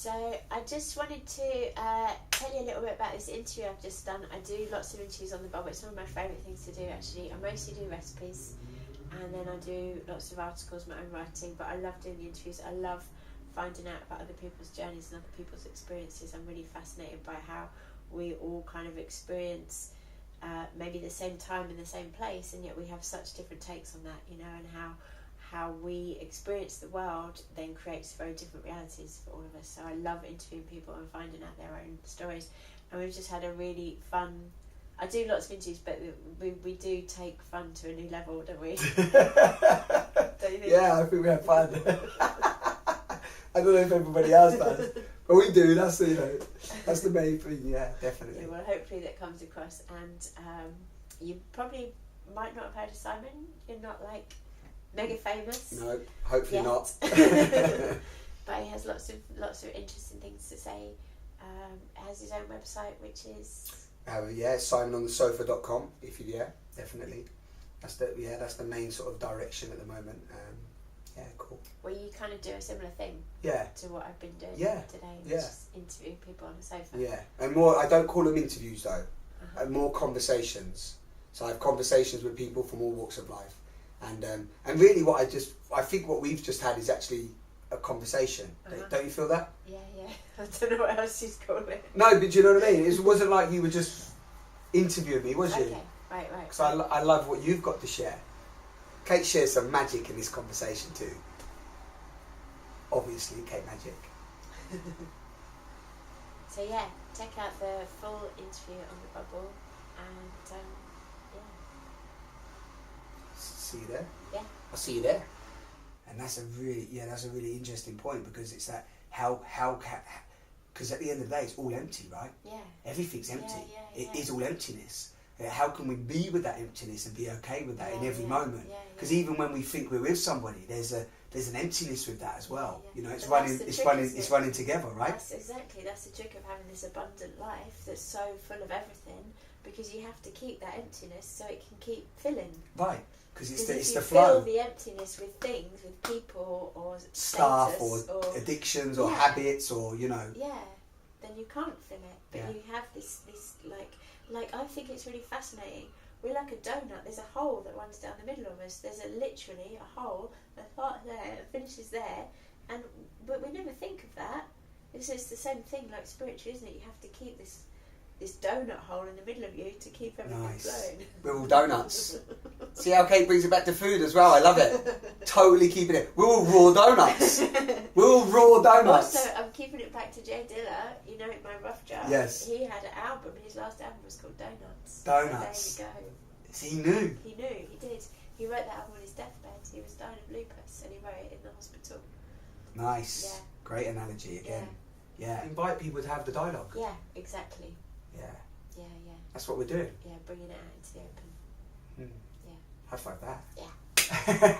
So I just wanted to tell you a little bit about this interview I've just done. I do lots of interviews on the bubble. It's one of my favourite things to do, actually. I mostly do recipes, and then I do lots of articles, my own writing, but I love doing the interviews. I love finding out about other people's journeys and other people's experiences. I'm really fascinated by how we all kind of experience maybe the same time in the same place, and yet we have such different takes on that, you know, and how we experience the world then creates very different realities for all of us. So I love interviewing people and finding out their own stories, and we've just had a really fun. I do lots of interviews, but we do take fun to a new level, don't we? Don't you think? Yeah, I think we have fun. I don't know if everybody else does, but we do. That's that's the main thing. Yeah, definitely. Yeah, well, hopefully that comes across, and you probably might not have heard of Simon. You're not like mega famous. No, hopefully not. But he has lots of interesting things to say. Has his own website, which is simononthesofa.com. If you definitely. That's the main sort of direction at the moment. Yeah, cool. Where you kind of do a similar thing. Yeah. To what I've been doing today. Yeah. Just interviewing people on the sofa. Yeah, and more. I don't call them interviews though. More conversations. So I have conversations with people from all walks of life, and really what I think what we've just had is actually a conversation. Don't you feel that? Yeah. I don't know what else you'd call it. No, but do you know what I mean? It wasn't like you were just interviewing me, was you? Okay, right. Because I love what you've got to share. Kate shares some magic in this conversation too. Obviously, Kate Magic. So yeah, check out the full interview on the bubble, and See you there. Yeah. I'll see you there. And that's a really interesting point, because it's that because at the end of the day it's all empty, right? Yeah. Everything's empty. Yeah. It is all emptiness. How can we be with that emptiness and be okay with that in every moment? Because even when we think we're with somebody, there's an emptiness with that as well. You know, it's running together, right? That's the trick of having this abundant life that's so full of everything, because you have to keep that emptiness so it can keep filling. Right, because it's the flow. flow. If you fill the emptiness with things, with people or stuff or addictions or habits or then you can't fill it. But you have this like I think it's really fascinating. We're like a donut. There's a hole that runs down the middle of us. There's literally a hole that starts there and finishes there, but we never think of that. It's the same thing like spiritually, isn't it? You have to keep this donut hole in the middle of you to keep everything flowing. We're all donuts. See how Kate brings it back to food as well? I love it. Totally keeping it. We're all raw donuts. We're all raw donuts. Also, I'm keeping it back to Jay Dilla. You know, my rough draft. Yes. He had an album. His last album was called Donuts. Donuts. So there you go. So he knew. He did. He wrote that album on his deathbed. He was dying of lupus, and he wrote it in the hospital. Nice. Yeah. Great analogy again. Yeah. Invite people to have the dialogue. Yeah, exactly. Yeah. Yeah. That's what we're doing. Yeah, bringing it out into the open. High five that. Yeah.